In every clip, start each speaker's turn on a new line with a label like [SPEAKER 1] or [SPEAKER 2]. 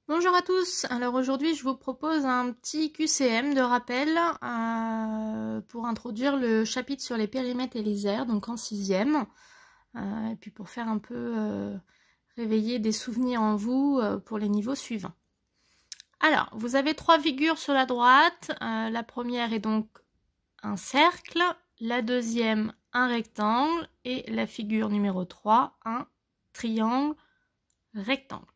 [SPEAKER 1] Bonjour à tous, alors aujourd'hui je vous propose un petit QCM de rappel pour introduire le chapitre sur les périmètres et les aires, donc en 6e, et puis pour faire un peu réveiller des souvenirs en vous pour les niveaux suivants. Alors, vous avez 3 figures sur la droite, la première est donc un cercle, la deuxième un rectangle et la figure numéro 3 un triangle rectangle.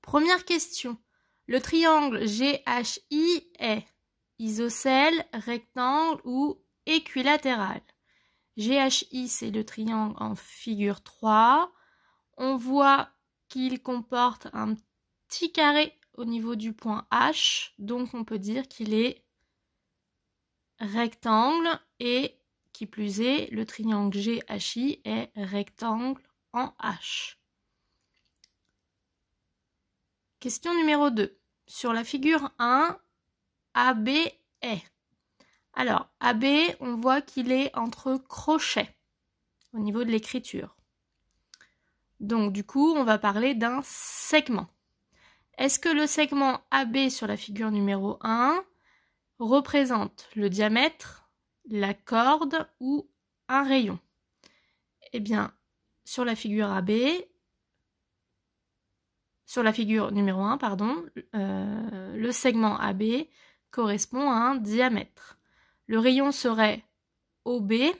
[SPEAKER 1] Première question. Le triangle GHI est isocèle, rectangle ou équilatéral? GHI, c'est le triangle en figure 3. On voit qu'il comporte un petit carré au niveau du point H, donc on peut dire qu'il est rectangle et, qui plus est, le triangle GHI est rectangle en H. Question numéro 2. Sur la figure 1, AB est. Alors, AB, on voit qu'il est entre crochets au niveau de l'écriture. Donc, du coup, on va parler d'un segment. Est-ce que le segment AB sur la figure numéro 1 représente le diamètre, la corde ou un rayon? Eh bien, sur la figure AB, sur la figure numéro 1, le segment AB correspond à un diamètre. Le rayon serait OB et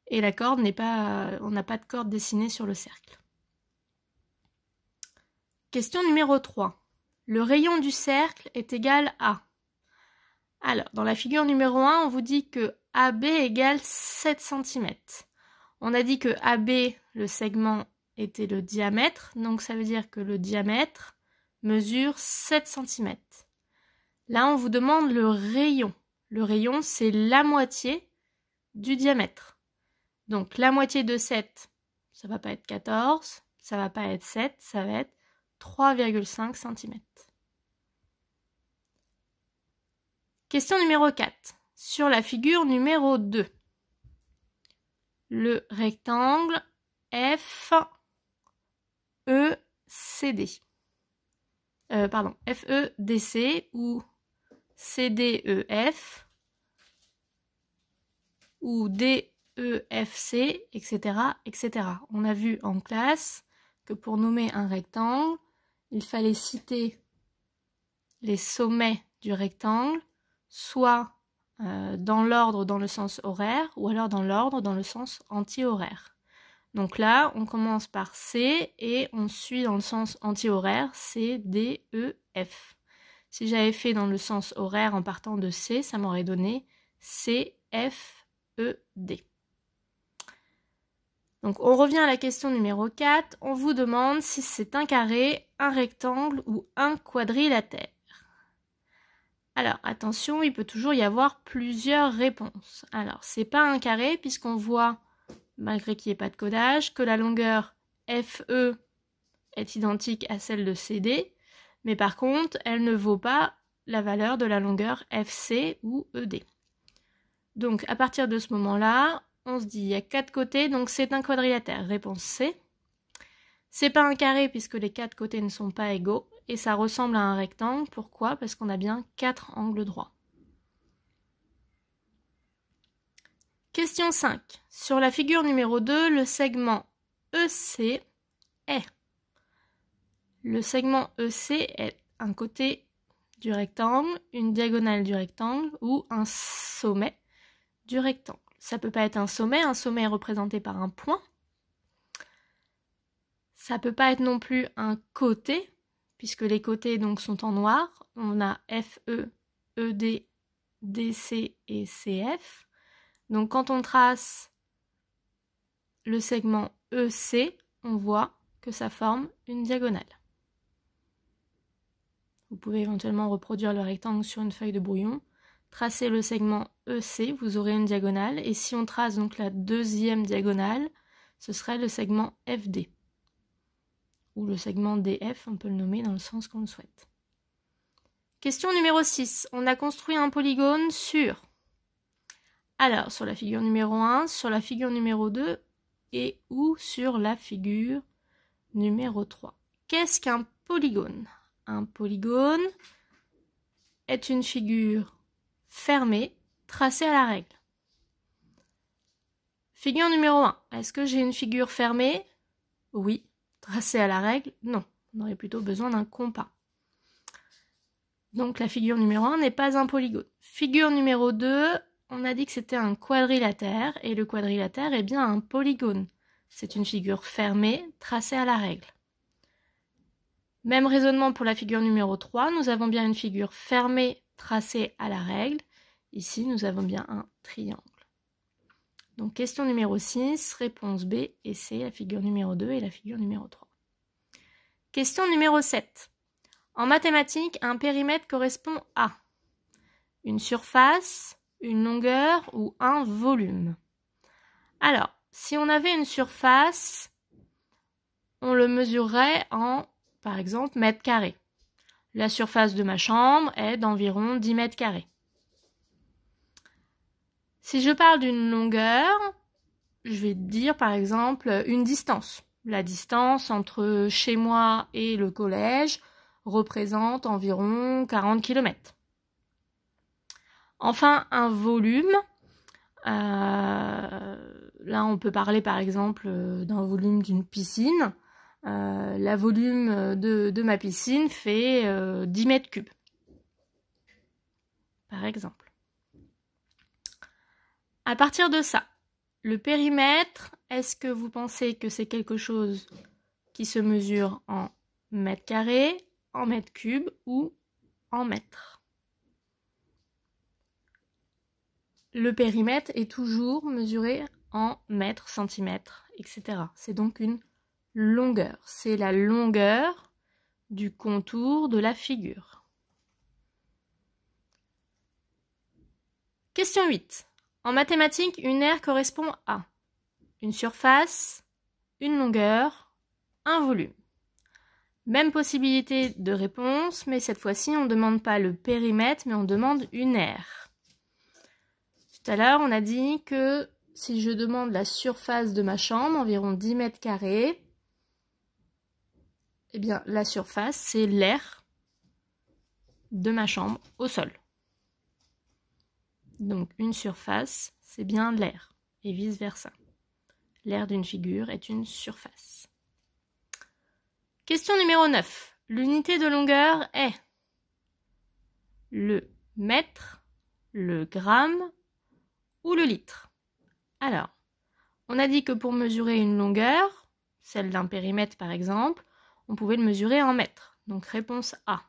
[SPEAKER 1] la corde n'est pas, on n'a pas de corde dessinée sur le cercle. Question numéro 3. Le rayon du cercle est égal à. Alors, dans la figure numéro 1, on vous dit que AB égale 7 cm. On a dit que AB, le segment, était le diamètre, donc ça veut dire que le diamètre mesure 7 cm. Là, on vous demande le rayon. Le rayon, c'est la moitié du diamètre. Donc, la moitié de 7, ça va pas être 14, ça va pas être 7, ça va être 3,5 cm. Question numéro 4. Sur la figure numéro 2, le rectangle FECD. FEDC ou CDEF ou DEFC, etc., etc. On a vu en classe que pour nommer un rectangle, il fallait citer les sommets du rectangle, soit dans l'ordre dans le sens horaire, ou alors dans l'ordre dans le sens anti-horaire. Donc là, on commence par C et on suit dans le sens anti-horaire, C, D, E, F. Si j'avais fait dans le sens horaire en partant de C, ça m'aurait donné C, F, E, D. Donc on revient à la question numéro 4. On vous demande si c'est un carré, un rectangle ou un quadrilatère. Alors attention, il peut toujours y avoir plusieurs réponses. Alors c'est pas un carré puisqu'on voit, malgré qu'il n'y ait pas de codage, que la longueur FE est identique à celle de CD, mais par contre, elle ne vaut pas la valeur de la longueur FC ou ED. Donc, à partir de ce moment-là, on se dit, il y a 4 côtés, donc c'est un quadrilatère. Réponse C. C'est pas un carré puisque les 4 côtés ne sont pas égaux, et ça ressemble à un rectangle. Pourquoi? Parce qu'on a bien 4 angles droits. Question 5. Sur la figure numéro 2, le segment EC est. Le segment EC est un côté du rectangle, une diagonale du rectangle ou un sommet du rectangle. Ça peut pas être un sommet est représenté par un point. Ça peut pas être non plus un côté, puisque les côtés donc sont en noir. On a FE, ED, DC et CF. Donc quand on trace le segment EC, on voit que ça forme une diagonale. Vous pouvez éventuellement reproduire le rectangle sur une feuille de brouillon. Tracez le segment EC, vous aurez une diagonale. Et si on trace donc la deuxième diagonale, ce serait le segment FD. Ou le segment DF, on peut le nommer dans le sens qu'on le souhaite. Question numéro 6. On a construit un polygone sur... Alors, sur la figure numéro 1, sur la figure numéro 2 et ou sur la figure numéro 3. qu'est-ce qu'un polygone? Un polygone est une figure fermée, tracée à la règle. Figure numéro 1. Est-ce que j'ai une figure fermée? Oui. Tracée à la règle? Non. On aurait plutôt besoin d'un compas. Donc la figure numéro 1 n'est pas un polygone. Figure numéro 2, on a dit que c'était un quadrilatère, et le quadrilatère est bien un polygone. C'est une figure fermée, tracée à la règle. Même raisonnement pour la figure numéro 3, nous avons bien une figure fermée, tracée à la règle. Ici, nous avons bien un triangle. Donc question numéro 6, réponse B et C, la figure numéro 2 et la figure numéro 3. Question numéro 7. En mathématiques, un périmètre correspond à une surface, une longueur ou un volume. Alors, si on avait une surface, on le mesurerait en, par exemple, mètres carrés. La surface de ma chambre est d'environ 10 mètres carrés. Si je parle d'une longueur, je vais dire par exemple une distance. La distance entre chez moi et le collège représente environ 40 km. Enfin, un volume, là on peut parler par exemple d'un volume d'une piscine. Le volume de ma piscine fait 10 mètres cubes, par exemple. À partir de ça, le périmètre, est-ce que vous pensez que c'est quelque chose qui se mesure en mètres carrés, en mètres cubes ou en mètres? Le périmètre est toujours mesuré en mètres, centimètres, etc. C'est donc une longueur. C'est la longueur du contour de la figure. Question 8. En mathématiques, une aire correspond à une surface, une longueur, un volume. Même possibilité de réponse, mais cette fois-ci, on ne demande pas le périmètre, mais on demande une aire. Tout à l'heure, on a dit que si je demande la surface de ma chambre, environ 10 mètres carrés, eh bien, la surface, c'est l'aire de ma chambre au sol. Donc, une surface, c'est bien l'aire, et vice-versa. L'aire d'une figure est une surface. Question numéro 9. L'unité de longueur est le mètre, le gramme ou le litre. Alors, on a dit que pour mesurer une longueur, celle d'un périmètre par exemple, on pouvait le mesurer en mètres. Donc réponse A.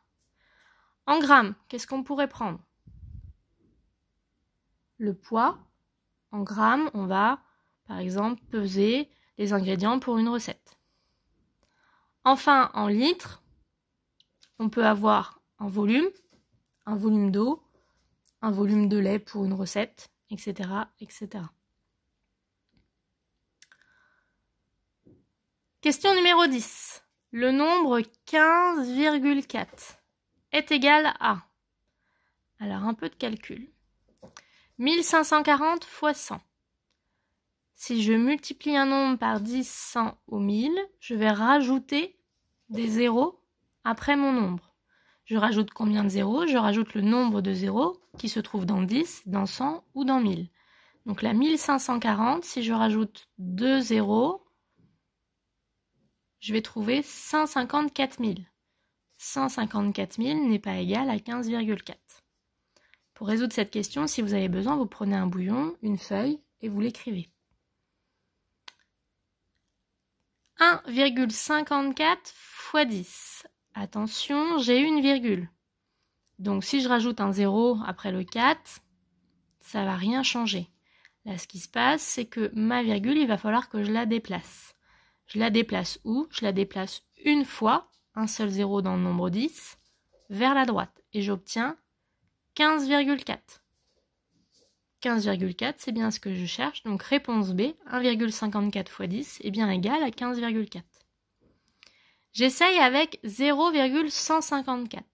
[SPEAKER 1] En grammes, qu'est-ce qu'on pourrait prendre? Le poids. En grammes, on va par exemple peser les ingrédients pour une recette. Enfin, en litres, on peut avoir un volume d'eau, un volume de lait pour une recette, etc., etc. Question numéro 10. Le nombre 15,4 est égal à... Alors, un peu de calcul. 1540 fois 100. Si je multiplie un nombre par 10, 100 ou 1000, je vais rajouter des zéros après mon nombre. Je rajoute combien de zéros? Je rajoute le nombre de zéros qui se trouve dans 10, dans 100 ou dans 1000. Donc là, 1540, si je rajoute 2 zéros, je vais trouver 154 000. 154 000 n'est pas égal à 15,4. Pour résoudre cette question, si vous avez besoin, vous prenez un bouillon, une feuille et vous l'écrivez. 1,54 fois 10. Attention, j'ai une virgule. Donc si je rajoute un 0 après le 4, ça ne va rien changer. Là, ce qui se passe, c'est que ma virgule, il va falloir que je la déplace. Je la déplace où? Je la déplace une fois, un seul 0 dans le nombre 10, vers la droite. Et j'obtiens 15,4. 15,4, c'est bien ce que je cherche. Donc réponse B, 1,54 fois 10 est bien égal à 15,4. J'essaye avec 0,154.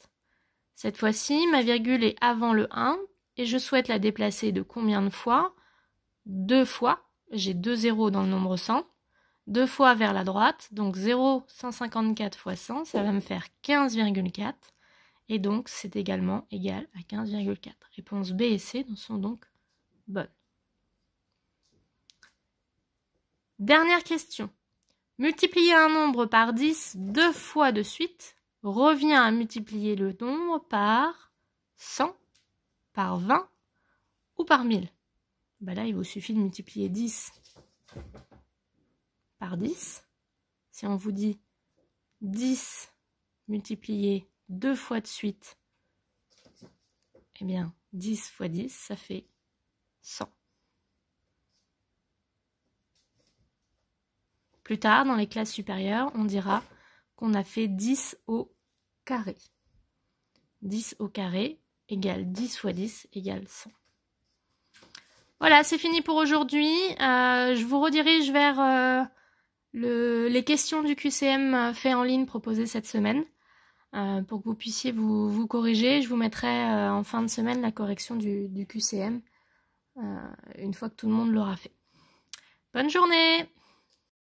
[SPEAKER 1] Cette fois-ci, ma virgule est avant le 1 et je souhaite la déplacer de combien de fois? 2 fois. J'ai 2 zéros dans le nombre 100. 2 fois vers la droite, donc 0, 154 fois 100, ça va me faire 15,4. Et donc, c'est également égal à 15,4. Réponse B et C sont donc bonnes. Dernière question. Multiplier un nombre par 10 2 fois de suite revient à multiplier le nombre par 100, par 20 ou par 1000. Ben là, il vous suffit de multiplier 10 par 10. Si on vous dit 10 multiplié 2 fois de suite, eh bien 10 fois 10, ça fait 100. Plus tard, dans les classes supérieures, on dira qu'on a fait 10 au carré. 10 au carré égale 10 fois 10 égale 100. Voilà, c'est fini pour aujourd'hui. Je vous redirige vers les questions du QCM fait en ligne proposées cette semaine pour que vous puissiez vous corriger. Je vous mettrai en fin de semaine la correction du QCM une fois que tout le monde l'aura fait. Bonne journée!